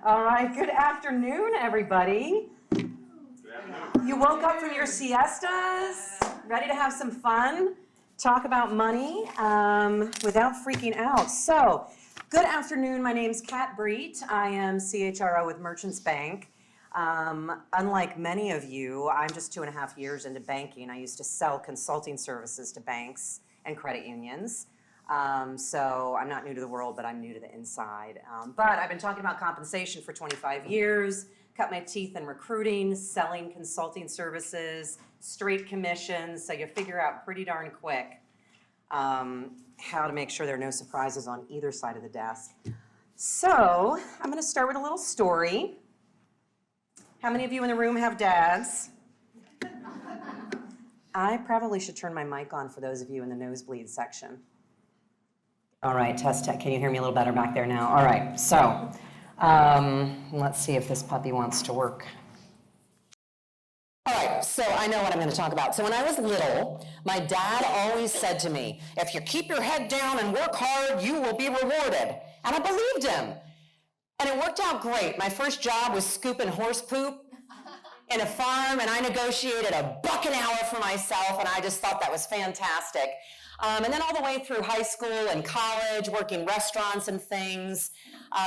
All right, good afternoon, everybody. You woke up from your siestas, ready to have some fun, talk about money without freaking out. So, good afternoon, my name's Breet. I am CHRO with Merchants Bank. Unlike many of you, I'm just 2.5 years into banking. I used to sell consulting services to banks and credit unions. So I'm not new to the world, but I'm new to the inside. But I've been talking about compensation for 25 years, cut my teeth in recruiting, selling consulting services, straight commissions, so you figure out pretty darn quick how to make sure there are no surprises on either side of the desk. So I'm going to start with a little story. How many of you in the room have dads? I probably should turn my mic on for those of you in the nosebleed section. All right, test. Can you hear me a little better back there now? All right, so let's see if this puppy wants to work. All right, so I know what I'm going to talk about. So when I was little, my dad always said to me, if you keep your head down and work hard, you will be rewarded. And I believed him. And it worked out great. My first job was scooping horse poop in a farm, and I negotiated $1 an hour for myself, and I just thought that was fantastic. And then all the way through high school and college, working restaurants and things.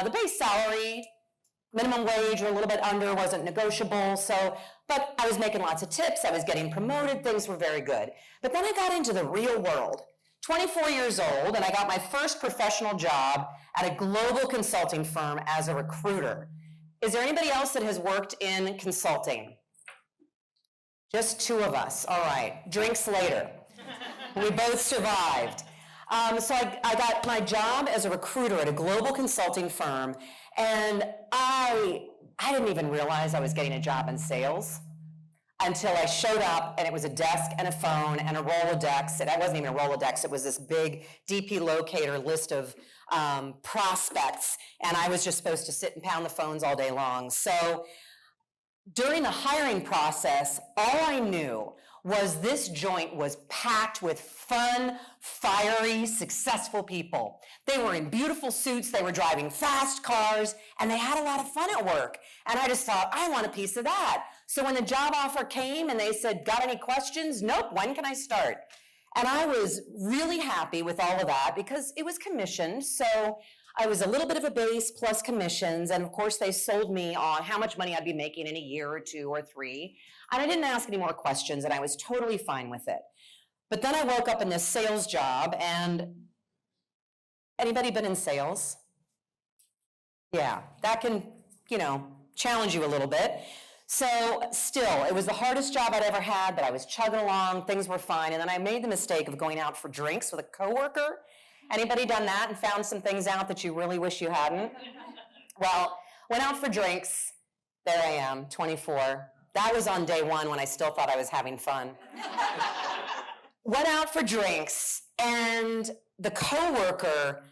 The base salary, minimum wage, or a little bit under, wasn't negotiable. But I was making lots of tips. I was getting promoted. Things were very good. But then I got into the real world. 24 years old, and I got my first professional job at a global consulting firm as a recruiter. Is there anybody else that has worked in consulting? Just 2 of us. All right. Drinks later. We both survived. So I got my job as a recruiter at a global consulting firm, and I didn't even realize I was getting a job in sales until I showed up, and it was a desk and a phone and a Rolodex. And it wasn't even a Rolodex. It was this big DP locator list of prospects, and I was just supposed to sit and pound the phones all day long. So during the hiring process, all I knew was this joint was packed with fun, fiery, successful people. They were in beautiful suits, they were driving fast cars, and they had a lot of fun at work. And I just thought, I want a piece of that. So when the job offer came and they said, got any questions? Nope, when can I start? And I was really happy with all of that because it was commissioned, so I was a little bit of a base plus commissions, and of course they sold me on how much money I'd be making in a year or 2 or 3, and I didn't ask any more questions, and I was totally fine with it. But then I woke up in this sales job, and anybody been in sales? Yeah, that can, challenge you a little bit. So still, it was the hardest job I'd ever had, but I was chugging along, things were fine, and then I made the mistake of going out for drinks with a coworker. Anybody done that and found some things out that you really wish you hadn't? Well, went out for drinks. There I am, 24. That was on day 1 when I still thought I was having fun. Went out for drinks, and the coworker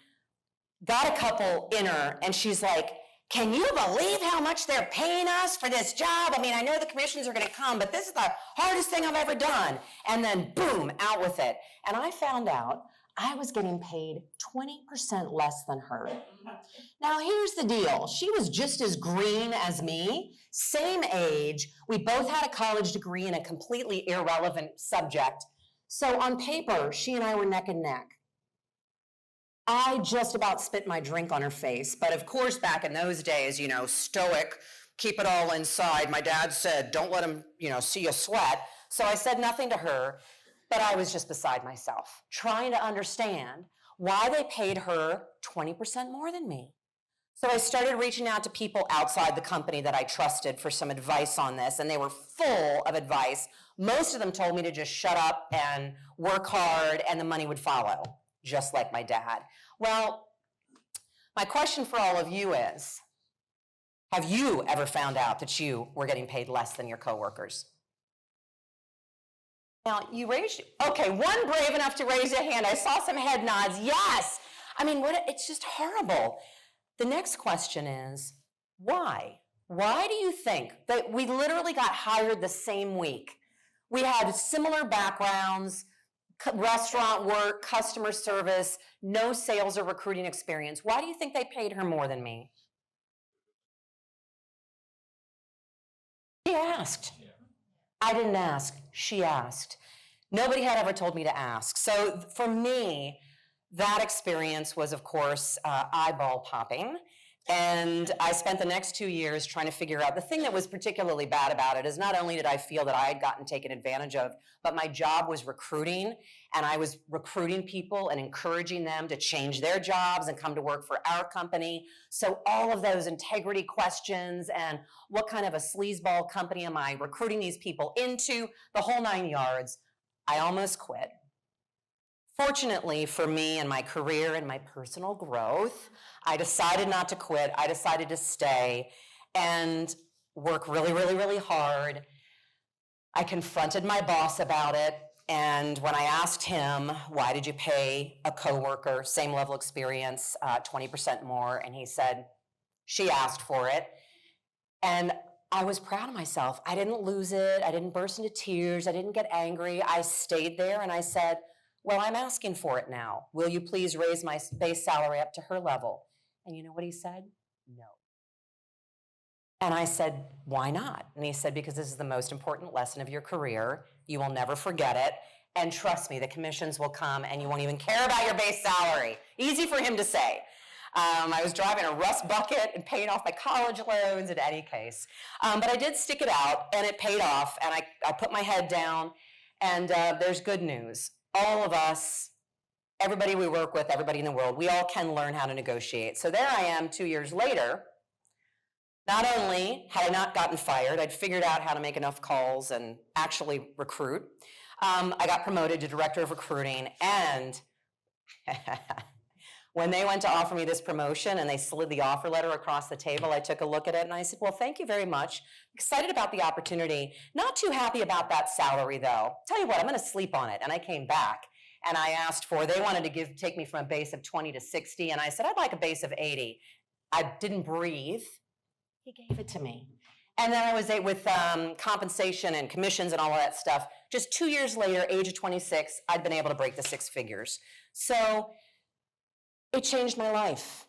got a couple in her, and she's like, can you believe how much they're paying us for this job? I mean, I know the commissions are going to come, but this is the hardest thing I've ever done. And then, boom, out with it. And I found out I was getting paid 20% less than her. Now, here's the deal. She was just as green as me, same age. We both had a college degree in a completely irrelevant subject. So on paper, she and I were neck and neck. I just about spit my drink on her face. But of course, back in those days, stoic, keep it all inside. My dad said, don't let him, see you sweat. So I said nothing to her. But I was just beside myself, trying to understand why they paid her 20% more than me. So I started reaching out to people outside the company that I trusted for some advice on this, and they were full of advice. Most of them told me to just shut up and work hard, and the money would follow, just like my dad. Well, my question for all of you is, have you ever found out that you were getting paid less than your coworkers? Now, you raised, okay, one brave enough to raise a hand. I saw some head nods. Yes. I mean, it's just horrible. The next question is, why? Why do you think that we literally got hired the same week? We had similar backgrounds, restaurant work, customer service, no sales or recruiting experience. Why do you think they paid her more than me? She asked. I didn't ask, she asked. Nobody had ever told me to ask. So for me, that experience was, of course, eyeball popping. And I spent the next 2 years trying to figure out, the thing that was particularly bad about it is not only did I feel that I had gotten taken advantage of, but my job was recruiting, and I was recruiting people and encouraging them to change their jobs and come to work for our company. So all of those integrity questions and what kind of a sleazeball company am I recruiting these people into, the whole 9 yards, I almost quit. Fortunately for me and my career and my personal growth, I decided not to quit. I decided to stay and work really, really, really hard. I confronted my boss about it, and when I asked him, why did you pay a coworker, same level experience, 20% more, and he said, she asked for it. And I was proud of myself. I didn't lose it. I didn't burst into tears. I didn't get angry. I stayed there and I said, well, I'm asking for it now. Will you please raise my base salary up to her level? And you know what he said? No. And I said, why not? And he said, because this is the most important lesson of your career. You will never forget it. And trust me, the commissions will come and you won't even care about your base salary. Easy for him to say. I was driving a rust bucket and paying off my college loans in any case. But I did stick it out and it paid off, and I put my head down, and there's good news. All of us, everybody we work with, everybody in the world, we all can learn how to negotiate. So there I am 2 years later. Not only had I not gotten fired, I'd figured out how to make enough calls and actually recruit. I got promoted to director of recruiting, and when they went to offer me this promotion and they slid the offer letter across the table, I took a look at it and I said, well, thank you very much. Excited about the opportunity. Not too happy about that salary though. Tell you what, I'm gonna sleep on it. And I came back and I asked for, they wanted to take me from a base of 20 to 60, and I said, I'd like a base of 80. I didn't breathe. He gave it to me. And then I was with compensation and commissions and all of that stuff. Just 2 years later, age of 26, I'd been able to break the 6 figures. So it changed my life.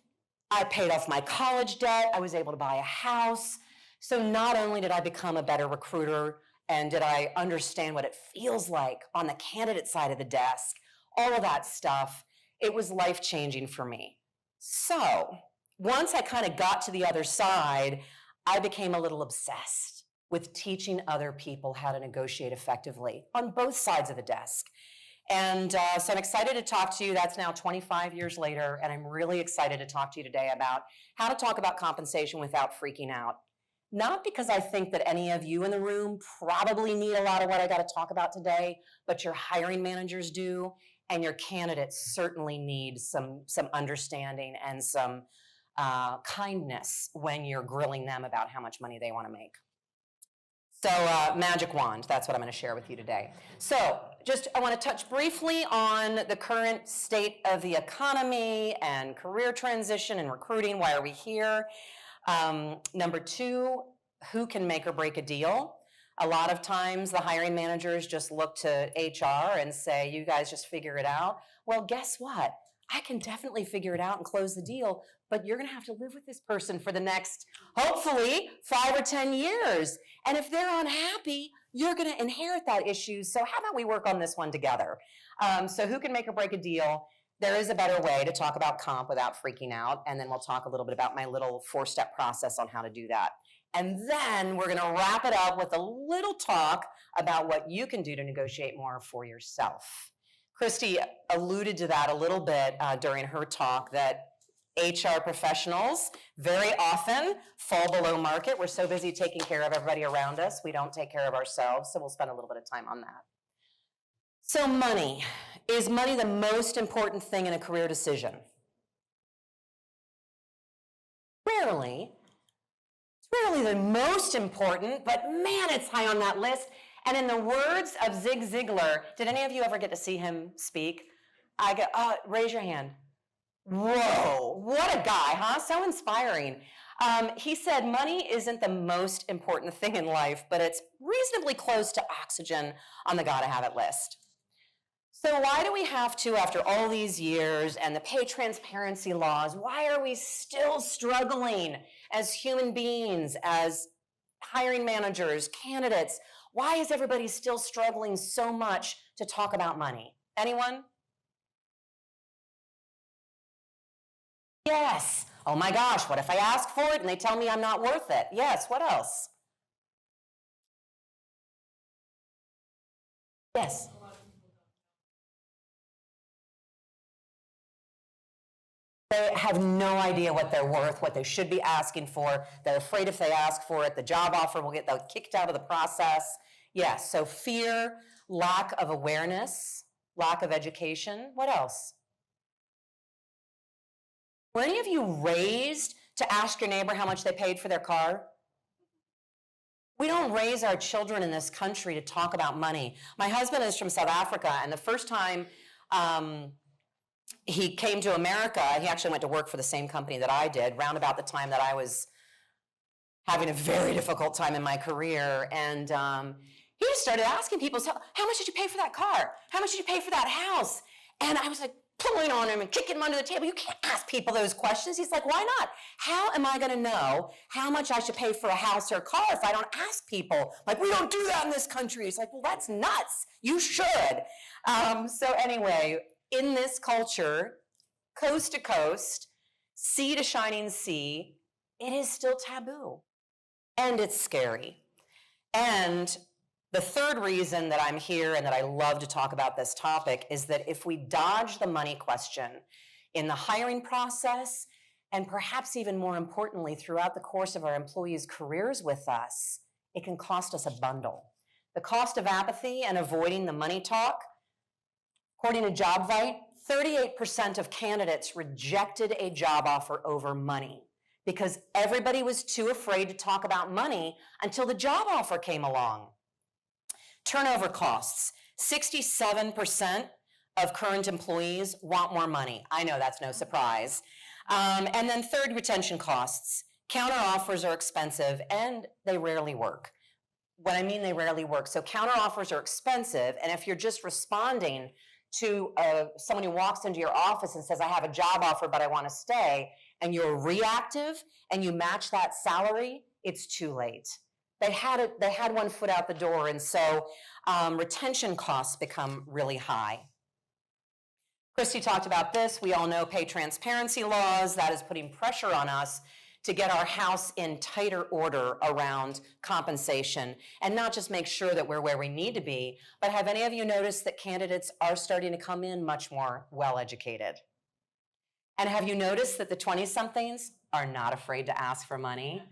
I paid off my college debt. I was able to buy a house. So not only did I become a better recruiter and did I understand what it feels like on the candidate side of the desk, all of that stuff, it was life-changing for me. So once I kind of got to the other side, I became a little obsessed with teaching other people how to negotiate effectively on both sides of the desk. And so I'm excited to talk to you. That's now 25 years later, and I'm really excited to talk to you today about how to talk about compensation without freaking out. Not because I think that any of you in the room probably need a lot of what I got to talk about today, but your hiring managers do, and your candidates certainly need some understanding and some kindness when you're grilling them about how much money they want to make. So magic wand, that's what I'm going to share with you today. So I want to touch briefly on the current state of the economy and career transition and recruiting. Why are we here? Number 2, who can make or break a deal? A lot of times the hiring managers just look to HR and say, you guys just figure it out. Well, guess what? I can definitely figure it out and close the deal, but you're going to have to live with this person for the next, hopefully, 5 or 10 years. And if they're unhappy, you're going to inherit that issue. So how about we work on this one together? So who can make or break a deal? There is a better way to talk about comp without freaking out, and then we'll talk a little bit about my little 4-step process on how to do that. And then we're going to wrap it up with a little talk about what you can do to negotiate more for yourself. Christy alluded to that a little bit during her talk, that HR professionals very often fall below market. We're so busy taking care of everybody around us, we don't take care of ourselves, so we'll spend a little bit of time on that. So money. Is money the most important thing in a career decision? Rarely. It's rarely the most important, but man, it's high on that list. And in the words of Zig Ziglar, did any of you ever get to see him speak? Raise your hand. Whoa, what a guy, huh? So inspiring. He said, money isn't the most important thing in life, but it's reasonably close to oxygen on the gotta have it list. So why do we have to, after all these years and the pay transparency laws, why are we still struggling as human beings, as hiring managers, candidates, why is everybody still struggling so much to talk about money? Anyone? Yes. Oh my gosh, what if I ask for it and they tell me I'm not worth it? Yes, what else? Yes. They have no idea what they're worth, what they should be asking for. They're afraid if they ask for it, the job offer will get them kicked out of the process. Yes, so fear, lack of awareness, lack of education. What else? Were any of you raised to ask your neighbor how much they paid for their car? We don't raise our children in this country to talk about money. My husband is from South Africa, and the first time he came to America, he actually went to work for the same company that I did, round about the time that I was having a very difficult time in my career. And he just started asking people, so, how much did you pay for that car? How much did you pay for that house? And I was like, pulling on him and kicking him under the table. You can't ask people those questions. He's like, why not? How am I going to know how much I should pay for a house or a car if I don't ask people? Like, we don't do that in this country. It's like, well, that's nuts. You should. So anyway, in this culture, coast to coast, sea to shining sea, it is still taboo. And it's scary. And the third reason that I'm here and that I love to talk about this topic is that if we dodge the money question in the hiring process, and perhaps even more importantly, throughout the course of our employees' careers with us, it can cost us a bundle. The cost of apathy and avoiding the money talk, according to JobVite, 38% of candidates rejected a job offer over money because everybody was too afraid to talk about money until the job offer came along. Turnover costs. 67% of current employees want more money. I know that's no surprise. And then third, retention costs. Counter offers are expensive and they rarely work. What I mean they rarely work. So counter offers are expensive, and if you're just responding to someone who walks into your office and says, I have a job offer, but I want to stay, and you're reactive and you match that salary, it's too late. They had one foot out the door, and so retention costs become really high. Christy talked about this. We all know pay transparency laws. That is putting pressure on us to get our house in tighter order around compensation and not just make sure that we're where we need to be, but have any of you noticed that candidates are starting to come in much more well-educated? And have you noticed that the 20-somethings are not afraid to ask for money?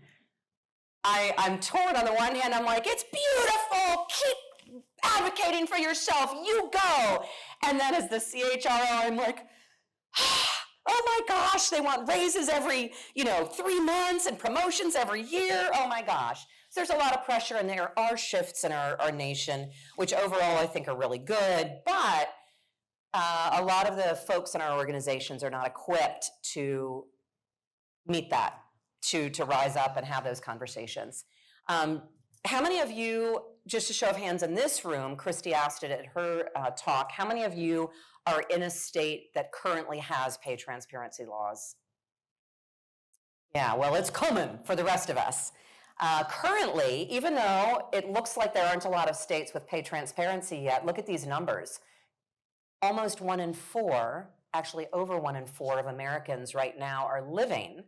I'm torn. On the one hand, I'm like, it's beautiful, keep advocating for yourself, you go. And then as the CHRO, I'm like, oh my gosh, they want raises every 3 months and promotions every year. Oh my gosh. So there's a lot of pressure, and there are shifts in our nation, which overall I think are really good, but a lot of the folks in our organizations are not equipped to meet that, to rise up and have those conversations. How many of you, just a show of hands in this room, Christy asked it at her talk, how many of you are in a state that currently has pay transparency laws? Yeah, well, it's coming for the rest of us. Currently, even though it looks like there aren't a lot of states with pay transparency yet, look at these numbers. Almost 1 in 4, actually over 1 in 4 of Americans right now are living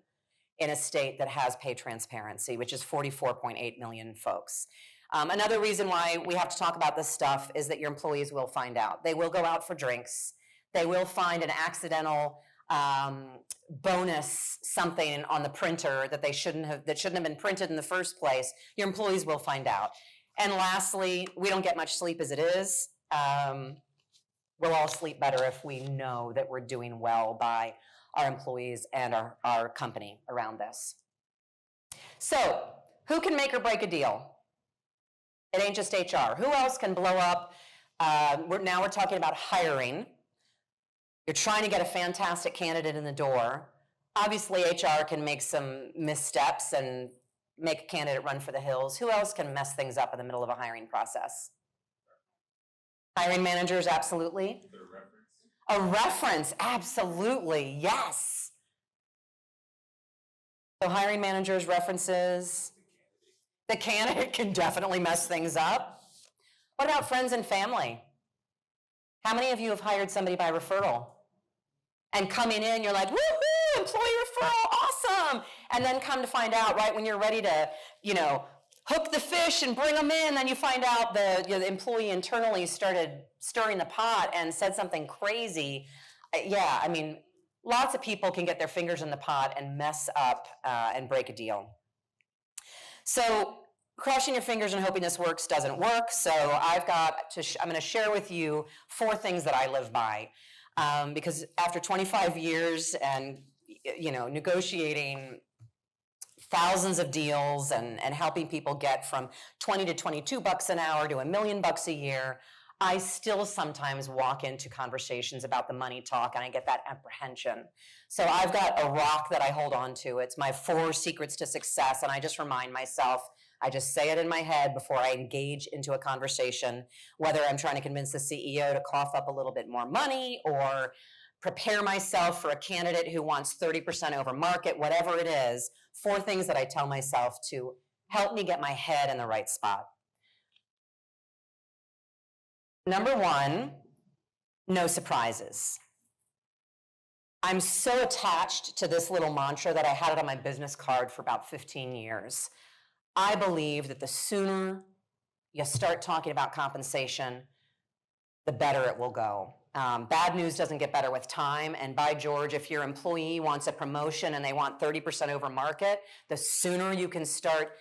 in a state that has pay transparency, which is 44.8 million folks. Another reason why we have to talk about this stuff is that your employees will find out. They will go out for drinks. They will find an accidental bonus something on the printer that shouldn't have been printed in the first place. Your employees will find out. And lastly, we don't get much sleep as it is. We'll all sleep better if we know that we're doing well by our employees and our company around this. So, who can make or break a deal? It ain't just HR. Who else can blow up? Now we're talking about hiring. You're trying to get a fantastic candidate in the door. Obviously, HR can make some missteps and make a candidate run for the hills. Who else can mess things up in the middle of a hiring process? Hiring managers, absolutely. A reference, absolutely, yes. So hiring managers, references, The candidate can definitely mess things up. What about friends and family? How many of you have hired somebody by referral? And coming in, you're like, woohoo, employee referral, awesome. And then come to find out, right when you're ready to, hook the fish and bring them in, then you find out the employee internally started stirring the pot and said something crazy. Yeah, I mean, lots of people can get their fingers in the pot and mess up and break a deal. So crossing your fingers and hoping this works doesn't work. So I'm going to share with you 4 things that I live by. Because after 25 years and, negotiating thousands of deals and helping people get from 20 to 22 bucks an hour to $1 million a year, I still sometimes walk into conversations about the money talk and I get that apprehension. So I've got a rock that I hold on to. It's my 4 secrets to success, and I just remind myself, I just say it in my head before I engage into a conversation, whether I'm trying to convince the CEO to cough up a little bit more money or prepare myself for a candidate who wants 30% over market, whatever it is. 4 things that I tell myself to help me get my head in the right spot. Number 1, no surprises. I'm so attached to this little mantra that I had it on my business card for about 15 years. I believe that the sooner you start talking about compensation, the better it will go. Bad news doesn't get better with time, and by George, if your employee wants a promotion and they want 30% over market, the sooner you can start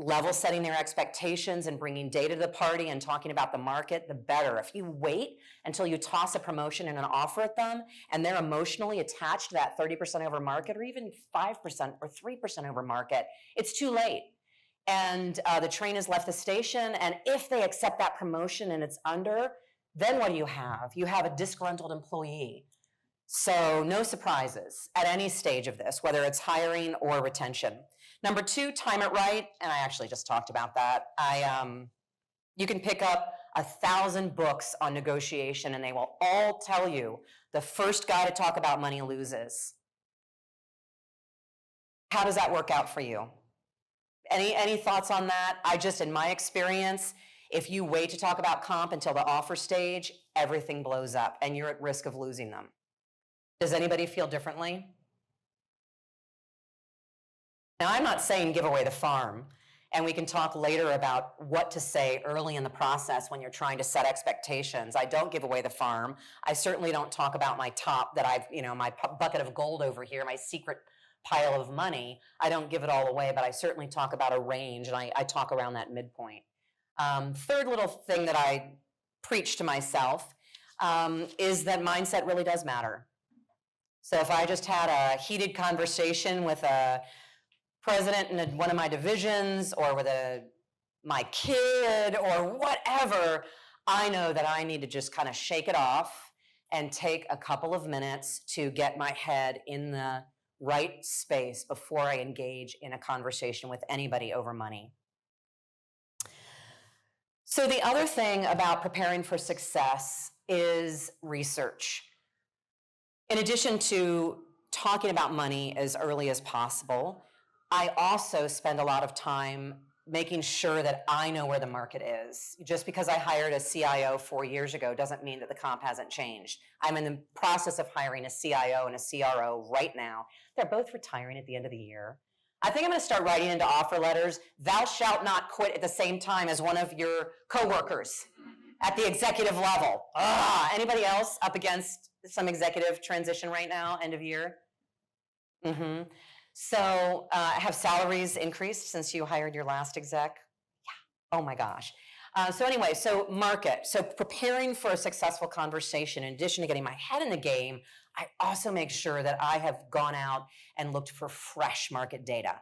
level setting their expectations and bringing data to the party and talking about the market, the better. If you wait until you toss a promotion and an offer at them and they're emotionally attached to that 30% over market or even 5% or 3% over market, it's too late. And the train has left the station, and if they accept that promotion and it's under, then what do you have? You have a disgruntled employee. So no surprises at any stage of this, whether it's hiring or retention. Number 2, time it right, and I actually just talked about that. You can pick up 1,000 books on negotiation, and they will all tell you the first guy to talk about money loses. How does that work out for you? Any thoughts on that? In my experience, if you wait to talk about comp until the offer stage, everything blows up and you're at risk of losing them. Does anybody feel differently? Now, I'm not saying give away the farm, and we can talk later about what to say early in the process when you're trying to set expectations. I don't give away the farm. I certainly don't talk about my top that my bucket of gold over here, my secret pile of money. I don't give it all away, but I certainly talk about a range, and I talk around that midpoint. Third little thing that I preach to myself is that mindset really does matter. So if I just had a heated conversation with a president in one of my divisions or with my kid or whatever, I know that I need to just kind of shake it off and take a couple of minutes to get my head in the right space before I engage in a conversation with anybody over money. So the other thing about preparing for success is research. In addition to talking about money as early as possible, I also spend a lot of time making sure that I know where the market is. Just because I hired a CIO 4 years ago doesn't mean that the comp hasn't changed. I'm in the process of hiring a CIO and a CRO right now. They're both retiring at the end of the year. I think I'm going to start writing into offer letters, "Thou shalt not quit at the same time as one of your coworkers at the executive level." Anybody else up against some executive transition right now, end of year? So have salaries increased since you hired your last exec? Yeah. Oh my gosh. So market. So preparing for a successful conversation, in addition to getting my head in the game, I also make sure that I have gone out and looked for fresh market data.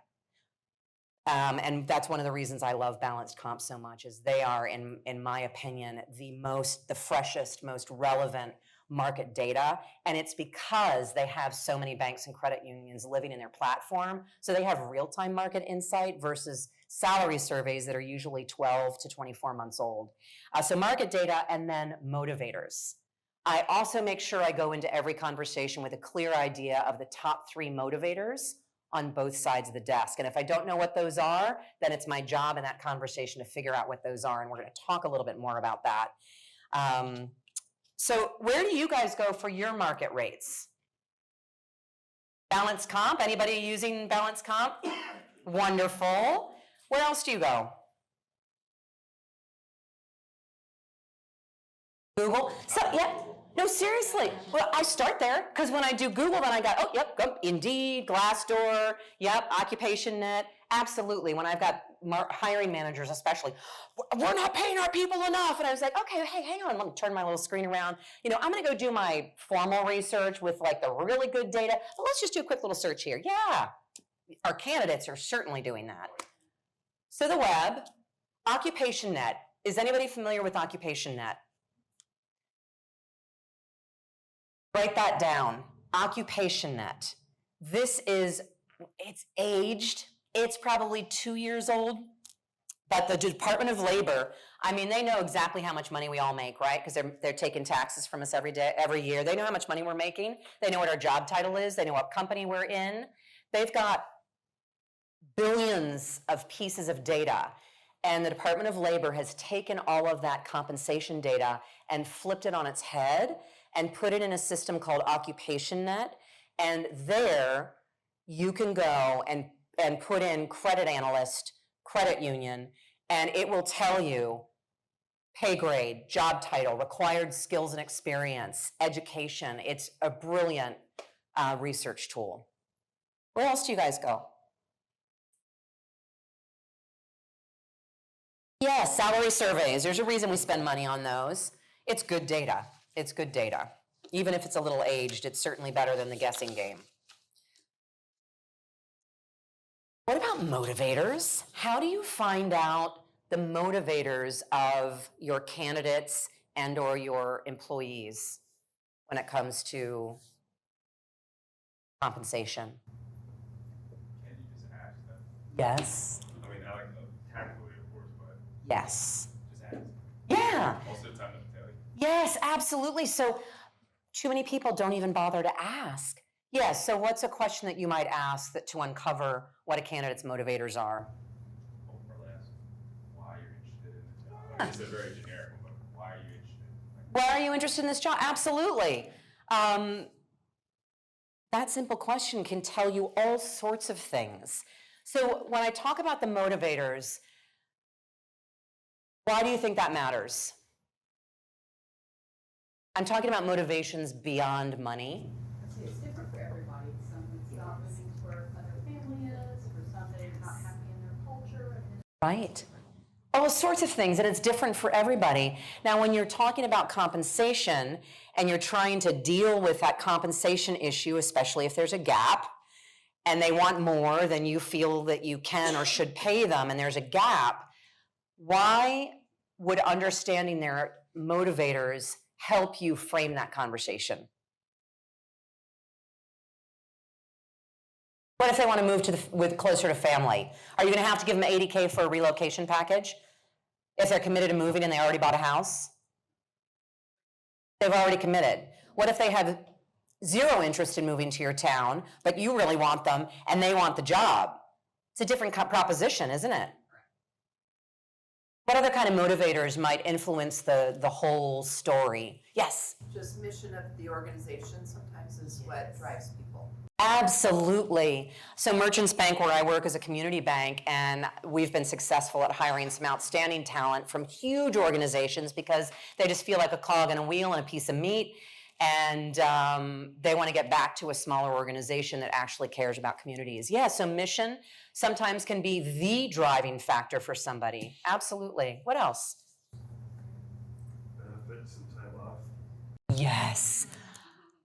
And that's one of the reasons I love BalancedComp so much, is they are, in my opinion, the freshest, most relevant market data. And it's because they have so many banks and credit unions living in their platform. So they have real-time market insight versus salary surveys that are usually 12 to 24 months old. So market data, and then motivators. I also make sure I go into every conversation with a clear idea of the top 3 motivators on both sides of the desk. And if I don't know what those are, then it's my job in that conversation to figure out what those are. And we're going to talk a little bit more about that. So where do you guys go for your market rates? BalancedComp, anybody using BalancedComp? Wonderful. Where else do you go? Google. So, yeah. No, seriously. Well, I start there because when I do Google, then I got, oh, yep, go, Indeed, Glassdoor, yep, OccupationNet. Absolutely. When I've got hiring managers, especially, we're not paying our people enough. And I was like, okay, hey, hang on. Let me turn my little screen around. You know, I'm going to go do my formal research with like the really good data. But let's just do a quick little search here. Yeah. Our candidates are certainly doing that. So the web, OccupationNet. Is anybody familiar with OccupationNet? Write that down, OccupationNet. This is, it's aged, it's probably 2 years old, but the Department of Labor, I mean, they know exactly how much money we all make, right? Because they're taking taxes from us every year. They know how much money we're making. They know what our job title is. They know what company we're in. They've got billions of pieces of data. And the Department of Labor has taken all of that compensation data and flipped it on its head and put it in a system called OccupationNet. And there you can go and put in credit analyst, credit union, and it will tell you pay grade, job title, required skills and experience, education. It's a brilliant research tool. Where else do you guys go? Yes, salary surveys. There's a reason we spend money on those. It's good data. It's good data. Even if it's a little aged, it's certainly better than the guessing game. What about motivators? How do you find out the motivators of your candidates and or your employees when it comes to compensation? Can you just ask them? Yes. I mean, I like tactfully, of course, but Yes. just ask. Yeah. Most of the time, they'll tell you. Yes, absolutely. So too many people don't even bother to ask. Yes, so what's a question that you might ask to uncover what a candidate's motivators are? More or less, why you're interested in the job. I mean, it's a very generic one, but why are you interested? Why are you interested in this job? Absolutely. That simple question can tell you all sorts of things. So when I talk about the motivators, why do you think that matters? I'm talking about motivations beyond money. It's different for everybody. Some it's not moving to where their family is, for some they're not happy in their culture. Right. All sorts of things, and it's different for everybody. Now, when you're talking about compensation and you're trying to deal with that compensation issue, especially if there's a gap and they want more than you feel that you can or should pay them, and there's a gap, why would understanding their motivators help you frame that conversation? What if they want to move closer to family? Are you going to have to give them $80K for a relocation package? If they're committed to moving and they already bought a house? They've already committed. What if they have zero interest in moving to your town, but you really want them and they want the job? It's a different proposition, isn't it? What other kind of motivators might influence the whole story? Yes? Just mission of the organization sometimes is what drives people. Absolutely. So Merchants Bank, where I work, is a community bank, and we've been successful at hiring some outstanding talent from huge organizations because they just feel like a cog in a wheel and a piece of meat, and they want to get back to a smaller organization that actually cares about communities. Yeah, so mission sometimes can be the driving factor for somebody. Absolutely. What else? Benefits and time off. Yes.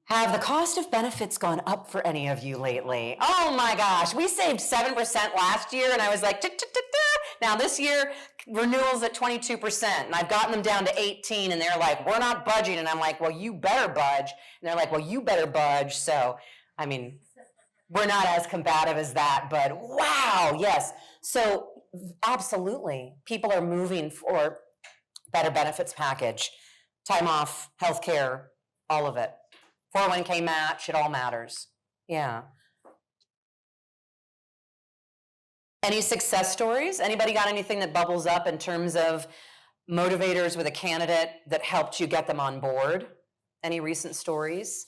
Have the cost of benefits gone up for any of you lately? Oh my gosh, we saved 7% last year, and I was like, now this year, renewals at 22%, and I've gotten them down to 18, and they're like, we're not budging, and I'm like, well, you better budge, and they're like, well, you better budge, so, I mean, we're not as combative as that, but wow, yes. So, absolutely, people are moving for better benefits package, time off, healthcare, all of it. 401k match, it all matters. Yeah. Any success stories? Anybody got anything that bubbles up in terms of motivators with a candidate that helped you get them on board? Any recent stories?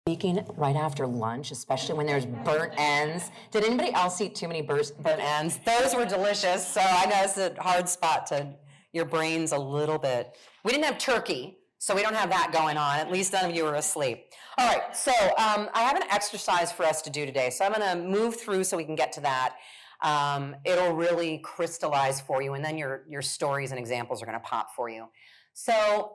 Speaking right after lunch, especially when there's burnt ends. Did anybody else eat too many burnt ends? Those were delicious, so I know it's a hard spot to your brains a little bit. We didn't have turkey, so we don't have that going on. At least none of you were asleep. All right, so I have an exercise for us to do today, so I'm gonna move through so we can get to that. It'll really crystallize for you, and then your stories and examples are gonna pop for you. So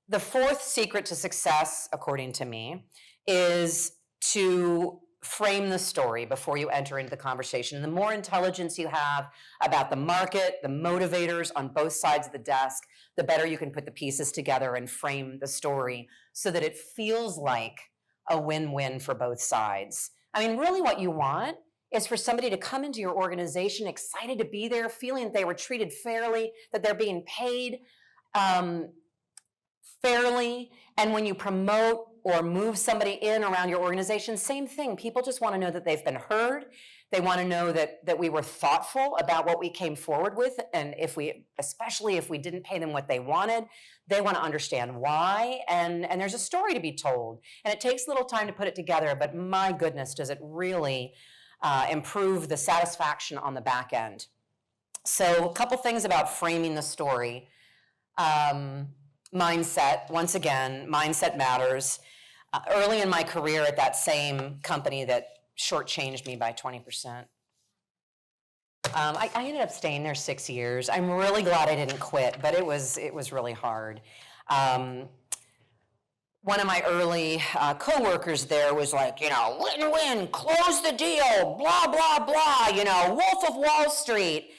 the fourth secret to success, according to me, is to frame the story before you enter into the conversation. The more intelligence you have about the market, the motivators on both sides of the desk, the better you can put the pieces together and frame the story so that it feels like a win-win for both sides. I mean, really what you want is for somebody to come into your organization excited to be there, feeling that they were treated fairly, that they're being paid fairly, and when you promote or move somebody in around your organization, same thing. People just want to know that they've been heard. They want to know that we were thoughtful about what we came forward with, and especially if we didn't pay them what they wanted, they want to understand why, and there's a story to be told. And it takes a little time to put it together, but my goodness, does it really improve the satisfaction on the back end. So a couple things about framing the story. Mindset, once again, mindset matters. Early in my career at that same company that shortchanged me by 20%, I ended up staying there 6 years. I'm really glad I didn't quit, but it was really hard. One of my early coworkers there was like, win-win, close the deal, blah, blah, blah, Wolf of Wall Street.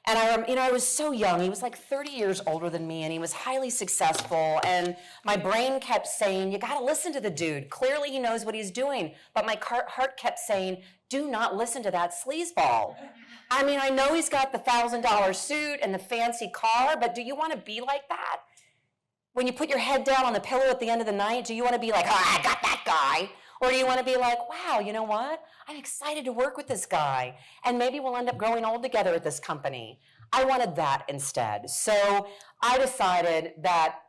And I was so young. He was like 30 years older than me, and he was highly successful. And my brain kept saying, you got to listen to the dude. Clearly he knows what he's doing. But my heart kept saying, do not listen to that sleazeball. I mean, I know he's got the $1,000 suit and the fancy car, but do you want to be like that? When you put your head down on the pillow at the end of the night, do you want to be like, I got that guy? Or do you want to be like, wow, you know what? I'm excited to work with this guy, and maybe we'll end up growing old together at this company. I wanted that instead. So I decided that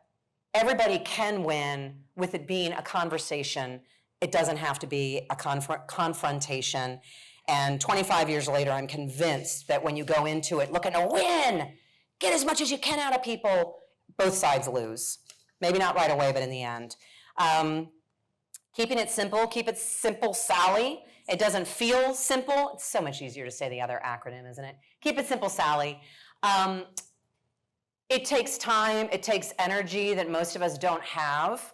everybody can win with it being a conversation. It doesn't have to be a confrontation. And 25 years later, I'm convinced that when you go into it looking to win, get as much as you can out of people, both sides lose. Maybe not right away, but in the end. Keeping it simple, keep it simple, Sally. It doesn't feel simple. It's so much easier to say the other acronym, isn't it? Keep it simple, Sally. It takes time, it takes energy that most of us don't have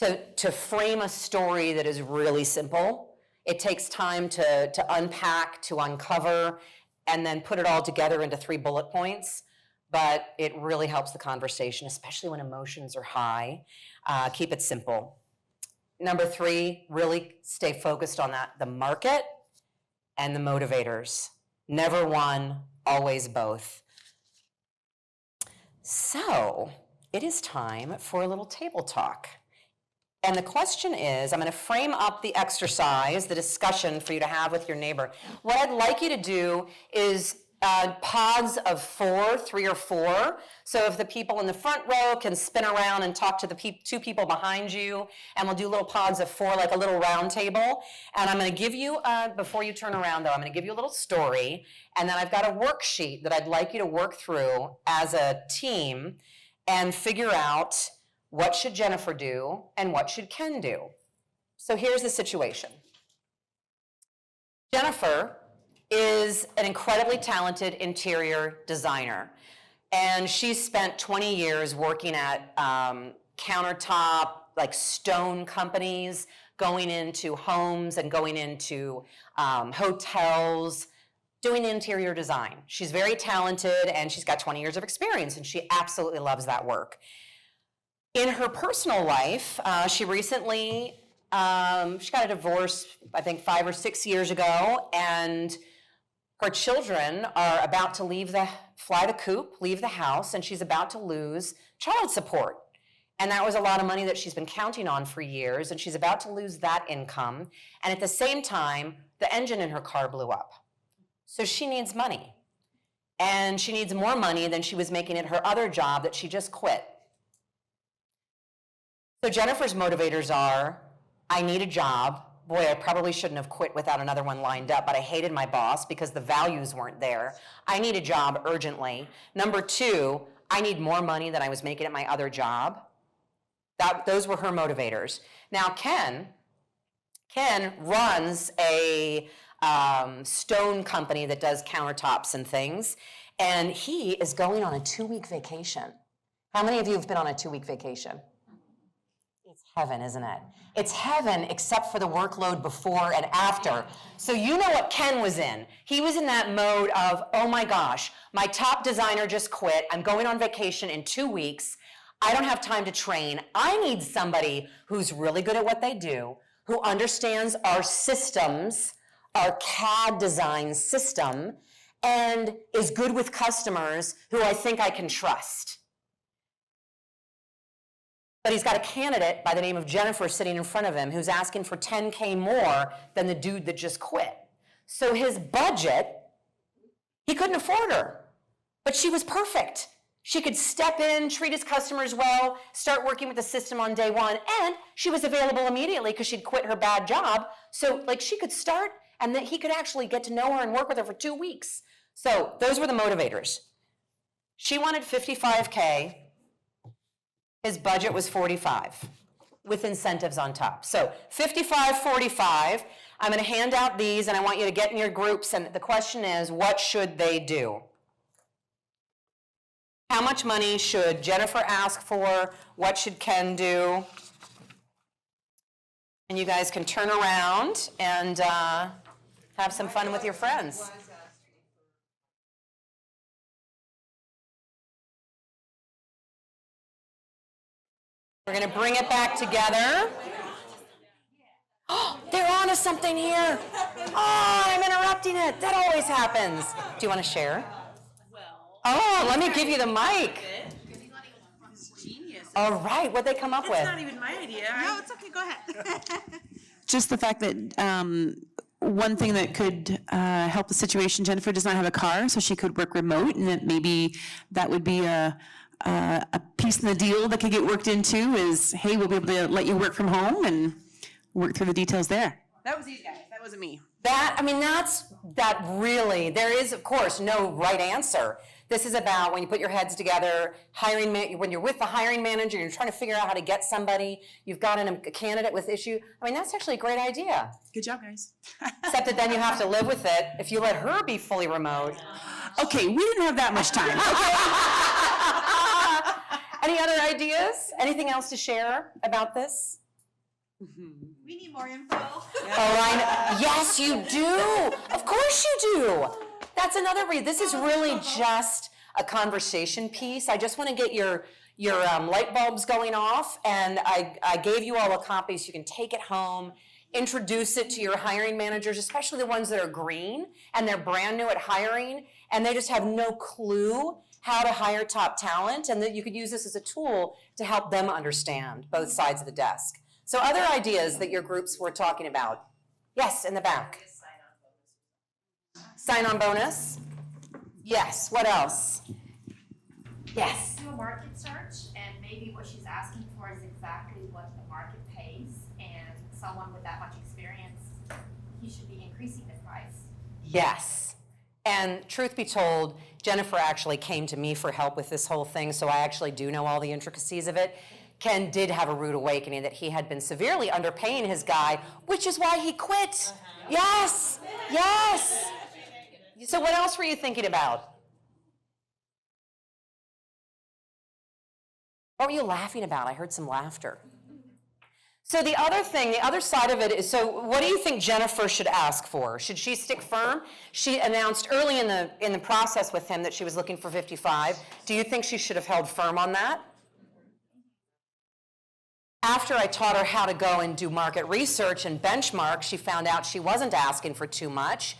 to frame a story that is really simple. It takes time to unpack, to uncover, and then put it all together into 3 bullet points. But it really helps the conversation, especially when emotions are high. Keep it simple. Number 3, really stay focused on that, the market and the motivators. Never one, always both. So it is time for a little table talk. And the question is, I'm going to frame up the exercise, the discussion for you to have with your neighbor. What I'd like you to do is pods of 4, 3 or 4. So if the people in the front row can spin around and talk to the 2 people behind you, and we'll do little pods of 4, like a little round table. And I'm going to give you, before you turn around though, I'm going to give you a little story, and then I've got a worksheet that I'd like you to work through as a team and figure out what should Jennifer do and what should Ken do. So here's the situation. Jennifer is an incredibly talented interior designer. And she spent 20 years working at countertop, like stone companies, going into homes and going into hotels, doing interior design. She's very talented, and she's got 20 years of experience, and she absolutely loves that work. In her personal life, she recently, she got a divorce, I think 5 or 6 years ago, and her children are about to fly the coop, leave the house, and she's about to lose child support. And that was a lot of money that she's been counting on for years, and she's about to lose that income. And at the same time, the engine in her car blew up. So she needs money. And she needs more money than she was making at her other job that she just quit. So Jennifer's motivators are, I need a job. Boy, I probably shouldn't have quit without another one lined up, but I hated my boss because the values weren't there. I need a job urgently. Number 2, I need more money than I was making at my other job. Those were her motivators. Now Ken runs a stone company that does countertops and things, and he is going on a 2-week vacation. How many of you have been on a 2-week vacation? It's heaven, isn't it? It's heaven except for the workload before and after. So you know what Ken was in. He was in that mode of, oh my gosh, my top designer just quit. I'm going on vacation in 2 weeks. I don't have time to train. I need somebody who's really good at what they do, who understands our systems, our CAD design system, and is good with customers who I think I can trust. But he's got a candidate by the name of Jennifer sitting in front of him who's asking for $10K more than the dude that just quit. So his budget, he couldn't afford her, but she was perfect. She could step in, treat his customers well, start working with the system on day 1, and she was available immediately because she'd quit her bad job. So like she could start, and then he could actually get to know her and work with her for 2 weeks. So those were the motivators. She wanted $55K. His budget was $45 with incentives on top. So $55, $45. I'm going to hand out these, and I want you to get in your groups, and the question is, what should they do? How much money should Jennifer ask for? What should Ken do? And you guys can turn around and have some fun with your friends. We're going to bring it back together. Oh, they're on to something here. Oh, I'm interrupting it. That always happens. Do you want to share? Oh, let me give you the mic. Genius. All right, what'd they come up with? It's not even my idea. No, it's okay, go ahead. Just the fact that one thing that could help the situation, Jennifer does not have a car, so she could work remote, and that maybe that would be a piece in the deal that could get worked into is, hey, we'll be able to let you work from home and work through the details there. That was these guys, that wasn't me. That really, there is, of course, no right answer. This is about when you put your heads together, when you're with the hiring manager, you're trying to figure out how to get somebody, you've got a candidate with issue. I mean, that's actually a great idea. Good job, guys. Except that then you have to live with it if you let her be fully remote. Okay, we didn't have that much time. Any other ideas? Anything else to share about this? We need more info. Yes, you do. Of course you do. That's another reason. This is really just a conversation piece. I just want to get your light bulbs going off, and I gave you all a copy so you can take it home, introduce it to your hiring managers, especially the ones that are green and they're brand new at hiring, and they just have no clue how to hire top talent, and that you could use this as a tool to help them understand both sides of the desk. So other ideas that your groups were talking about? Yes, in the back. Sign-on bonus? Yes, what else? Yes. Do a market search, and maybe what she's asking for is exactly what the market pays, and someone with that much experience, he should be increasing the price. Yes. And truth be told, Jennifer actually came to me for help with this whole thing, so I actually do know all the intricacies of it. Ken did have a rude awakening that he had been severely underpaying his guy, which is why he quit. Yes, yes. So what else were you thinking about? What were you laughing about? I heard some laughter. So the other thing, the other side of it is, so what do you think Jennifer should ask for? Should she stick firm? She announced early in the process with him that she was looking for 55. Do you think she should have held firm on that? After I taught her how to go and do market research and benchmark, she found out she wasn't asking for too much.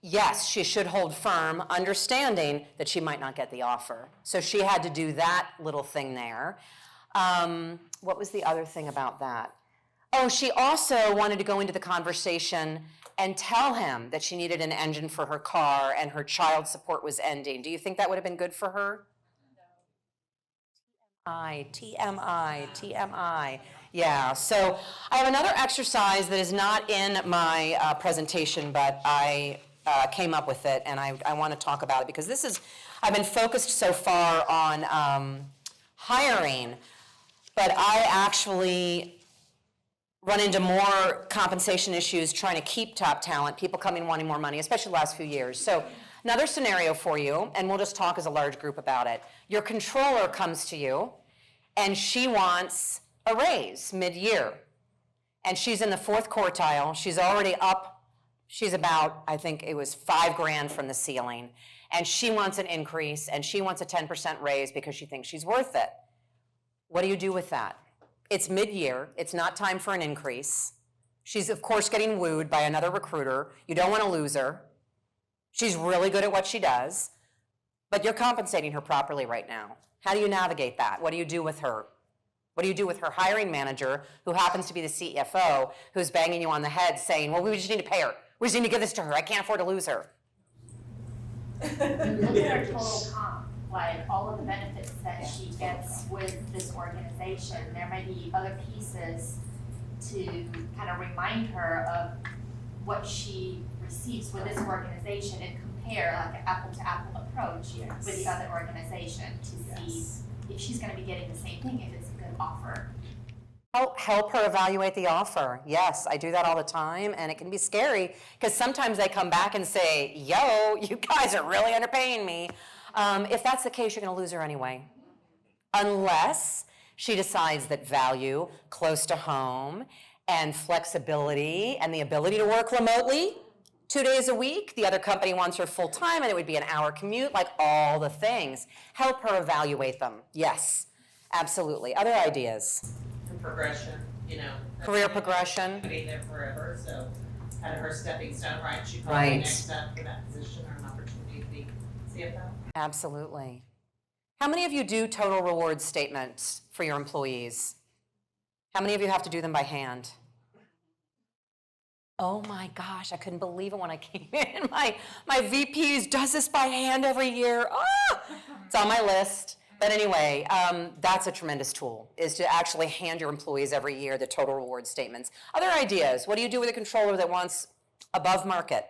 yes, she should hold firm, understanding that she might not get the offer. So she had to do that little thing there. What was the other thing about that? Oh, she also wanted to go into the conversation and tell him that she needed an engine for her car and her child support was ending. Do you think that would have been good for her? TMI. Yeah, so I have another exercise that is not in my presentation, but I came up with it, and I want to talk about it because I've been focused so far on hiring, but I actually run into more compensation issues trying to keep top talent, people coming wanting more money, especially the last few years. So another scenario for you, and we'll just talk as a large group about it. Your controller comes to you, and she wants a raise mid-year. And she's in the 4th quartile. She's already up. She's about, I think it was $5,000 from the ceiling. And she wants an increase, and she wants a 10% raise because she thinks she's worth it. What do you do with that? It's mid-year. It's not time for an increase. She's, of course, getting wooed by another recruiter. You don't want to lose her. She's really good at what she does, but you're compensating her properly right now. How do you navigate that? What do you do with her? What do you do with her hiring manager, who happens to be the CFO, who's banging you on the head saying, well, we just need to pay her. We just need to give this to her. I can't afford to lose her. Look at her total comp, like all of the benefits that she gets with this organization. There may be other pieces to kind of remind her of what she receives with this organization and compare like an apple-to-apple approach with the other organization to see if she's going to be getting the same thing, if it's a good offer. Help her evaluate the offer. Yes, I do that all the time, and it can be scary because sometimes they come back and say, yo, you guys are really underpaying me. If that's the case, you're going to lose her anyway. Unless she decides that value, close to home, and flexibility, and the ability to work remotely 2 days a week. The other company wants her full-time, and it would be an hour commute, like all the things. Help her evaluate them. Yes, absolutely. Other ideas? Progression, Career progression. Being there forever, so kind of her stepping stone, right? She probably Right. next step for that position or an opportunity to be CFO. Absolutely. How many of you do total reward statements for your employees? How many of you have to do them by hand? Oh my gosh, I couldn't believe it when I came in. My VPs does this by hand every year. Ah! It's on my list. But anyway, that's a tremendous tool, is to actually hand your employees every year the total reward statements. Other ideas? What do you do with a controller that wants above market?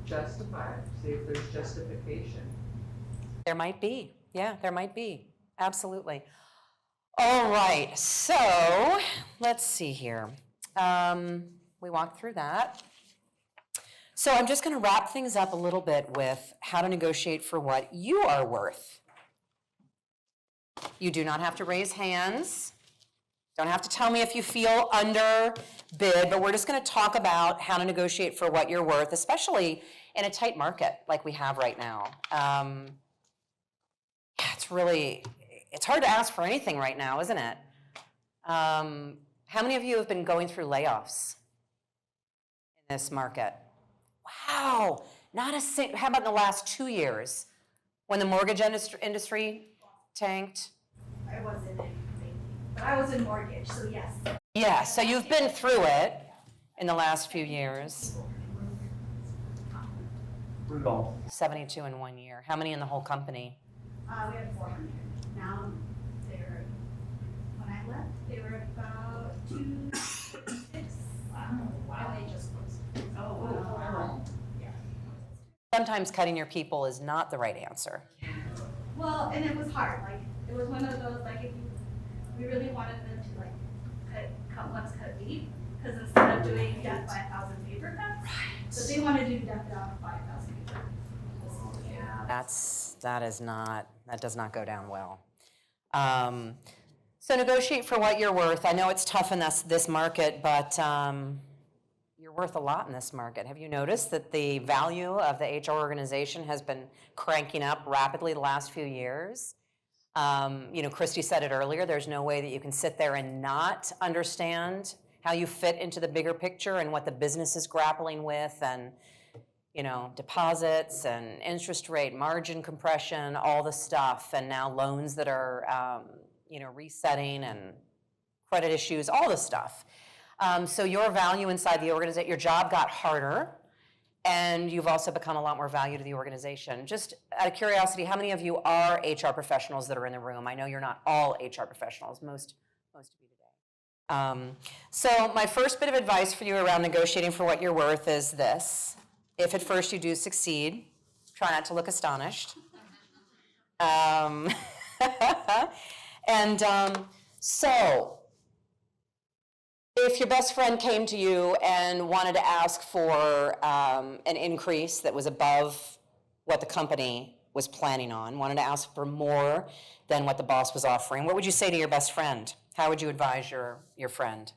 Justify, see if there's justification. There might be. Yeah, there might be. Absolutely. All right, so let's see here. We walked through that. So I'm just going to wrap things up a little bit with how to negotiate for what you are worth. You do not have to raise hands. Don't have to tell me if you feel underbid, but we're just going to talk about how to negotiate for what you're worth, especially in a tight market like we have right now. It's hard to ask for anything right now, isn't it? How many of you have been going through layoffs in this market? Wow, how about in the last 2 years when the mortgage industry tanked? I wasn't in banking, but I was in mortgage, so yes. Yeah, so you've been through it in the last few years. Brutal. 72 in 1 year. How many in the whole company? We had 400. Now when I left, they were about 206. Wow. And they just closed. Oh, wow. Yeah. Sometimes cutting your people is not the right answer. Well, and it was hard. Like, it was one of those, like, we really wanted them to, like, cut once, cut deep. Because instead of doing death by 1,000 paper cuts, so they want to do death down to 5,000 paper cuts. That does not go down well. So negotiate for what you're worth. I know it's tough in this market, but you're worth a lot in this market. Have you noticed that the value of the HR organization has been cranking up rapidly the last few years? Christy said it earlier, there's no way that you can sit there and not understand how you fit into the bigger picture and what the business is grappling with, and deposits and interest rate, margin compression, all the stuff, and now loans that are, resetting and credit issues, all the stuff. So your value inside the organization, your job got harder, and you've also become a lot more value to the organization. Just out of curiosity, how many of you are HR professionals that are in the room? I know you're not all HR professionals, most of you today. So my first bit of advice for you around negotiating for what you're worth is this. If at first you do succeed, try not to look astonished. So if your best friend came to you and wanted to ask for an increase that was above what the company was planning on, wanted to ask for more than what the boss was offering, what would you say to your best friend? How would you advise your friend?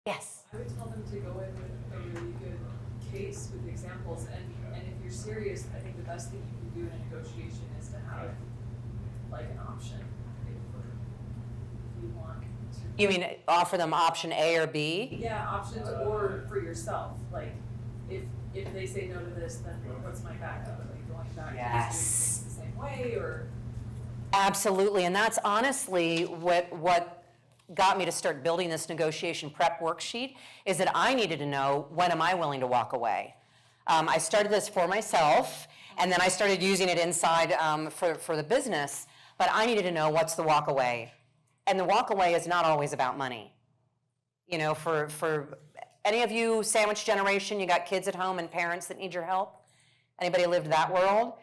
Yes. I would tell them to go in with a really good case with examples, and if you're serious, I think the best thing you can do in a negotiation is to have like an option if you want to. You mean offer them option A or B? Yeah, options, or for yourself. Like if they say no to this, then what's my backup? Like going back to just doing things the same way, or? Absolutely, and that's honestly what got me to start building this negotiation prep worksheet, is that I needed to know, when am I willing to walk away? I started this for myself, and then I started using it inside for the business, but I needed to know what's the walk away. And the walk away is not always about money. For any of you sandwich generation, you got kids at home and parents that need your help? Anybody lived that world?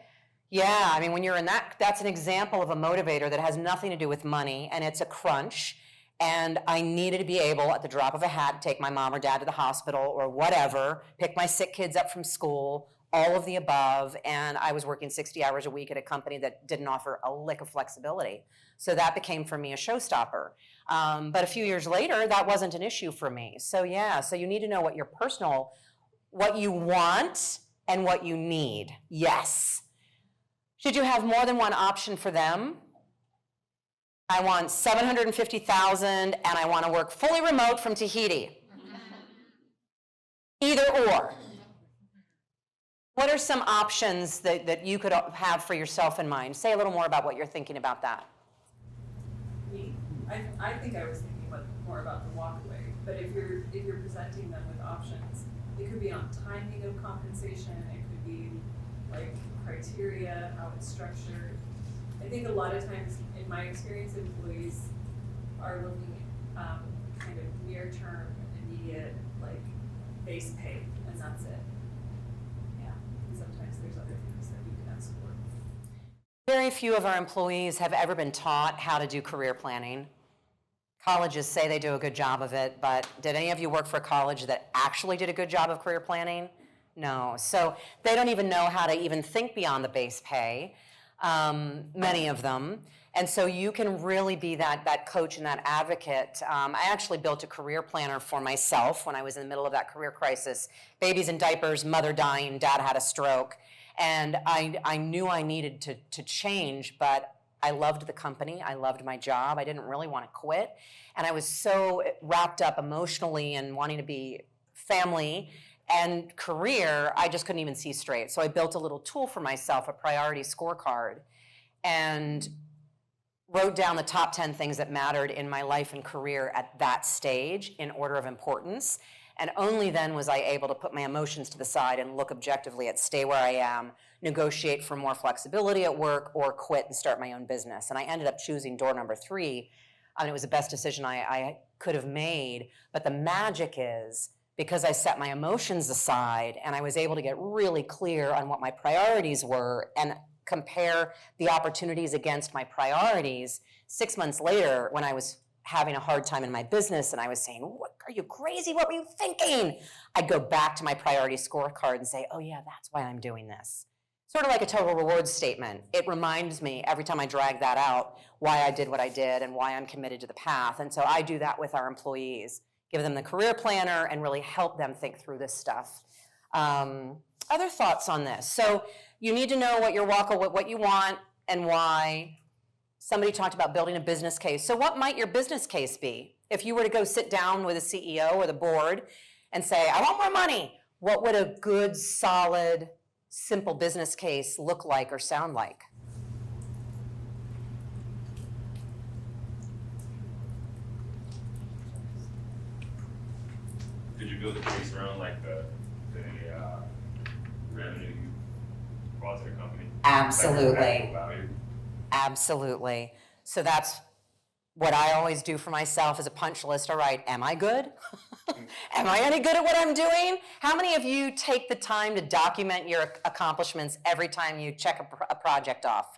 Yeah, I mean, when you're in that's an example of a motivator that has nothing to do with money, and it's a crunch. And I needed to be able, at the drop of a hat, take my mom or dad to the hospital or whatever, pick my sick kids up from school, all of the above. And I was working 60 hours a week at a company that didn't offer a lick of flexibility. So that became for me a showstopper. But a few years later, that wasn't an issue for me. So yeah, so you need to know what what you want and what you need. Yes. Should you have more than one option for them? I want $750,000 and I want to work fully remote from Tahiti. Either or. What are some options that you could have for yourself in mind? Say a little more about what you're thinking about that. Me? I think I was thinking more about the walkaway, but if you're presenting them with options, it could be on timing of compensation, it could be like criteria, how it's structured. I think a lot of times, in my experience, employees are looking kind of near-term, immediate, like base pay, and that's it. Yeah, and sometimes there's other things that you can ask for. Very few of our employees have ever been taught how to do career planning. Colleges say they do a good job of it, but did any of you work for a college that actually did a good job of career planning? No. So they don't even know how to even think beyond the base pay. Many of them. And so you can really be that coach and that advocate. I actually built a career planner for myself when I was in the middle of that career crisis. Babies in diapers, mother dying, dad had a stroke. And I knew I needed to change, but I loved the company. I loved my job. I didn't really want to quit. And I was so wrapped up emotionally in wanting to be family and career, I just couldn't even see straight. So I built a little tool for myself, a priority scorecard, and wrote down the top 10 things that mattered in my life and career at that stage in order of importance. And only then was I able to put my emotions to the side and look objectively at stay where I am, negotiate for more flexibility at work, or quit and start my own business. And I ended up choosing door number 3. It was the best decision I could have made. But the magic is, because I set my emotions aside and I was able to get really clear on what my priorities were and compare the opportunities against my priorities, 6 months later, when I was having a hard time in my business and I was saying, "What, are you crazy? What were you thinking?" I'd go back to my priority scorecard and say, "Oh yeah, that's why I'm doing this." Sort of like a total rewards statement. It reminds me every time I drag that out why I did what I did and why I'm committed to the path. And so I do that with our employees. Give them the career planner and really help them think through this stuff. Other thoughts on this? So you need to know what what you want and why. Somebody talked about building a business case. So what might your business case be? If you were to go sit down with a CEO or the board and say, I want more money, what would a good, solid, simple business case look like or sound like? Could you build a case around like the revenue you brought to the company? Absolutely. Like the actual value? Absolutely. So that's what I always do for myself as a punch list. All right, am I good? Am I any good at what I'm doing? How many of you take the time to document your accomplishments every time you check a project off?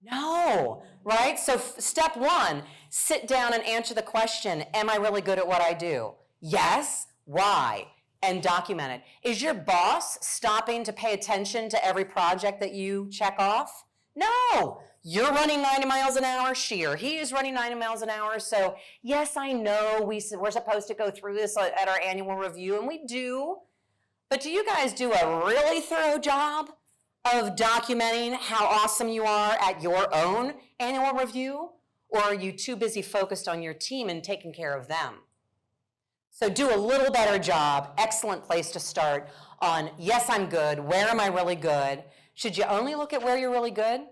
No, right? So step one, sit down and answer the question, am I really good at what I do? Yes, why? And document it. Is your boss stopping to pay attention to every project that you check off? No, you're running 90 miles an hour, he is running 90 miles an hour. So yes, I know we're supposed to go through this at our annual review, and we do. But do you guys do a really thorough job of documenting how awesome you are at your own annual review? Or are you too busy focused on your team and taking care of them? So do a little better job, excellent place to start on, yes, I'm good, where am I really good? Should you only look at where you're really good?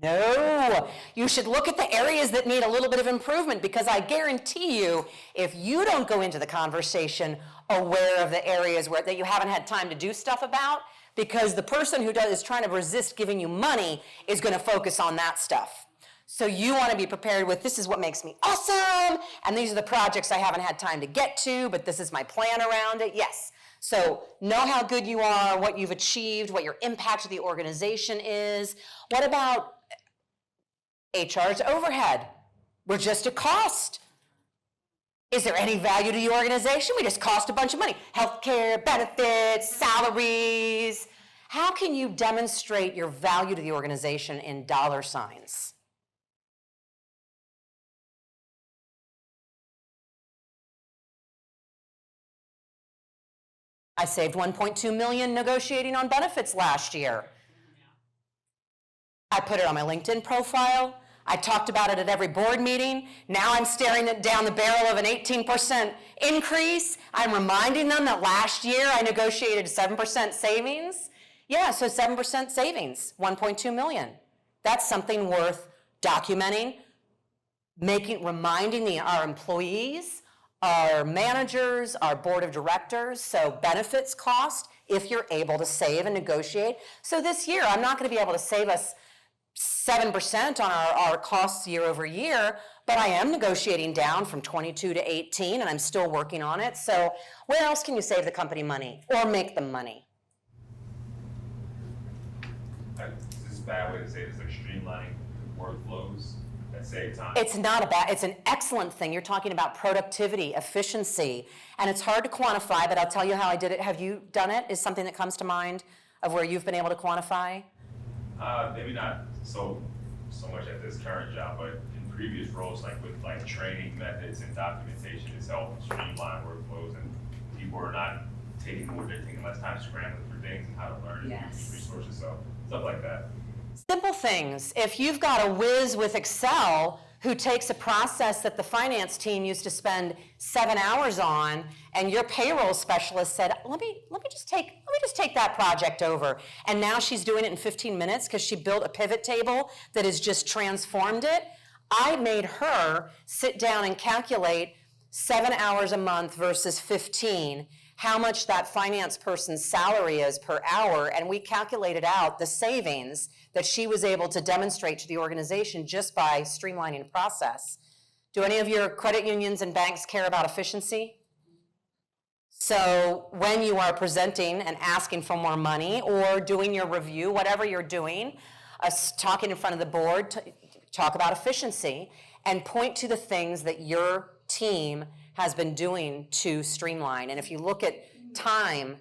No, you should look at the areas that need a little bit of improvement, because I guarantee you, if you don't go into the conversation aware of the areas that you haven't had time to do stuff about, because the person who is trying to resist giving you money is going to focus on that stuff. So you want to be prepared with, this is what makes me awesome, and these are the projects I haven't had time to get to, but this is my plan around it. Yes. So know how good you are, what you've achieved, what your impact to the organization is. What about HR's overhead? We're just a cost. Is there any value to the organization? We just cost a bunch of money. Healthcare, benefits, salaries. How can you demonstrate your value to the organization in dollar signs? I saved $1.2 million negotiating on benefits last year. I put it on my LinkedIn profile. I talked about it at every board meeting. Now I'm staring down the barrel of an 18% increase. I'm reminding them that last year I negotiated 7% savings. Yeah, so 7% savings, $1.2 million. That's something worth documenting, reminding our employees, our managers, our board of directors. So benefits cost, if you're able to save and negotiate. So this year, I'm not going to be able to save us 7% on our costs year over year, but I am negotiating down from 22 to 18, and I'm still working on it. So where else can you save the company money or make them money? This is a bad way to say this, like streamlining workflows that save time. It's not it's an excellent thing. You're talking about productivity, efficiency, and it's hard to quantify, but I'll tell you how I did it. Have you done it? Is something that comes to mind of where you've been able to quantify? Maybe not so much at this current job, but in previous roles, like with like training methods and documentation, it's helped streamline workflows, and people are not taking less time scrambling for things and how to learn and use resources, so stuff like that. Simple things. If you've got a whiz with Excel who takes a process that the finance team used to spend 7 hours on, and your payroll specialist said, let me just take that project over. And now she's doing it in 15 minutes because she built a pivot table that has just transformed it. I made her sit down and calculate 7 hours a month versus 15, how much that finance person's salary is per hour, and we calculated out the savings that she was able to demonstrate to the organization just by streamlining the process. Do any of your credit unions and banks care about efficiency? So when you are presenting and asking for more money or doing your review, whatever you're doing, talking in front of the board, talk about efficiency and point to the things that your team has been doing to streamline. And if you look at time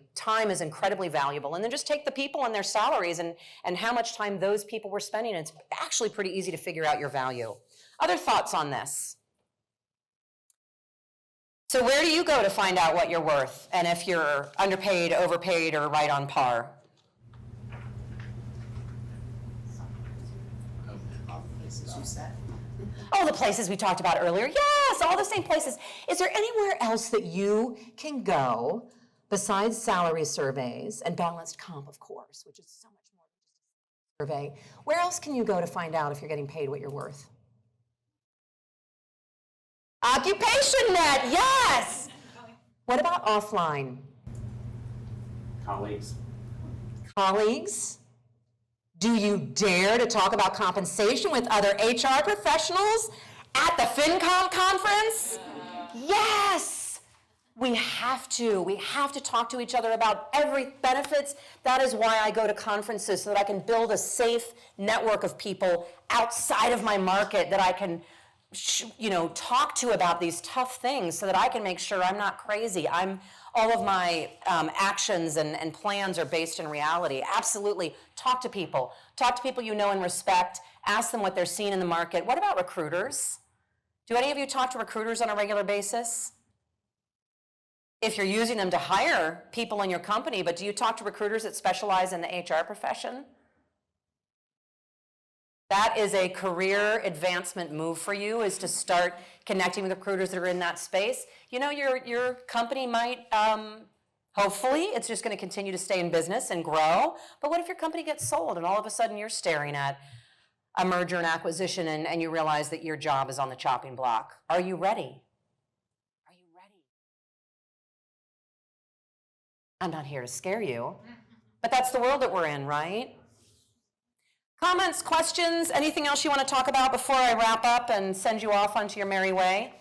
is incredibly valuable. And then just take the people and their salaries and how much time those people were spending. It's actually pretty easy to figure out your value. Other thoughts on this? So where do you go to find out what you're worth and if you're underpaid, overpaid, or right on par? All the places you said. Oh, the places we talked about earlier. Yes, all the same places. Is there anywhere else that you can go besides salary surveys and balanced comp, of course, which is so much more than just a survey? Where else can you go to find out if you're getting paid what you're worth? Occupation Net, yes! What about offline? Colleagues. Colleagues? Do you dare to talk about compensation with other HR professionals at the FinComp conference? Yes! We have to. We have to talk to each other about every benefits. That is why I go to conferences, so that I can build a safe network of people outside of my market that I can talk to about these tough things, so that I can make sure I'm not crazy. All of my actions and plans are based in reality. Absolutely. Talk to people. Talk to people you know and respect. Ask them what they're seeing in the market. What about recruiters? Do any of you talk to recruiters on a regular basis? If you're using them to hire people in your company, but do you talk to recruiters that specialize in the HR profession? That is a career advancement move for you, is to start connecting with recruiters that are in that space. Your company might, hopefully, it's just going to continue to stay in business and grow. But what if your company gets sold and all of a sudden you're staring at a merger and acquisition and you realize that your job is on the chopping block? Are you ready? Are you ready? I'm not here to scare you, but that's the world that we're in, right? Comments, questions, anything else you want to talk about before I wrap up and send you off onto your merry way?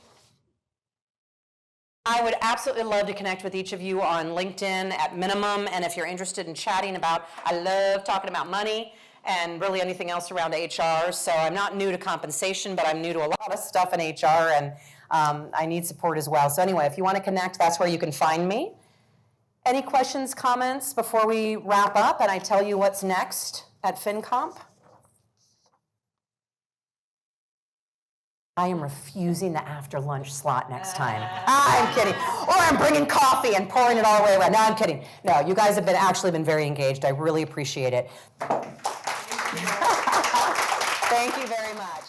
I would absolutely love to connect with each of you on LinkedIn at minimum, and if you're interested in chatting about, I love talking about money and really anything else around HR. So I'm not new to compensation, but I'm new to a lot of stuff in HR, and I need support as well. So anyway, if you want to connect, that's where you can find me. Any questions, comments before we wrap up and I tell you what's next at FinComp? I am refusing the after lunch slot next time. I'm kidding. Or I'm bringing coffee and pouring it all the way around. No, I'm kidding. No, you guys have actually been very engaged. I really appreciate it. Thank you very much.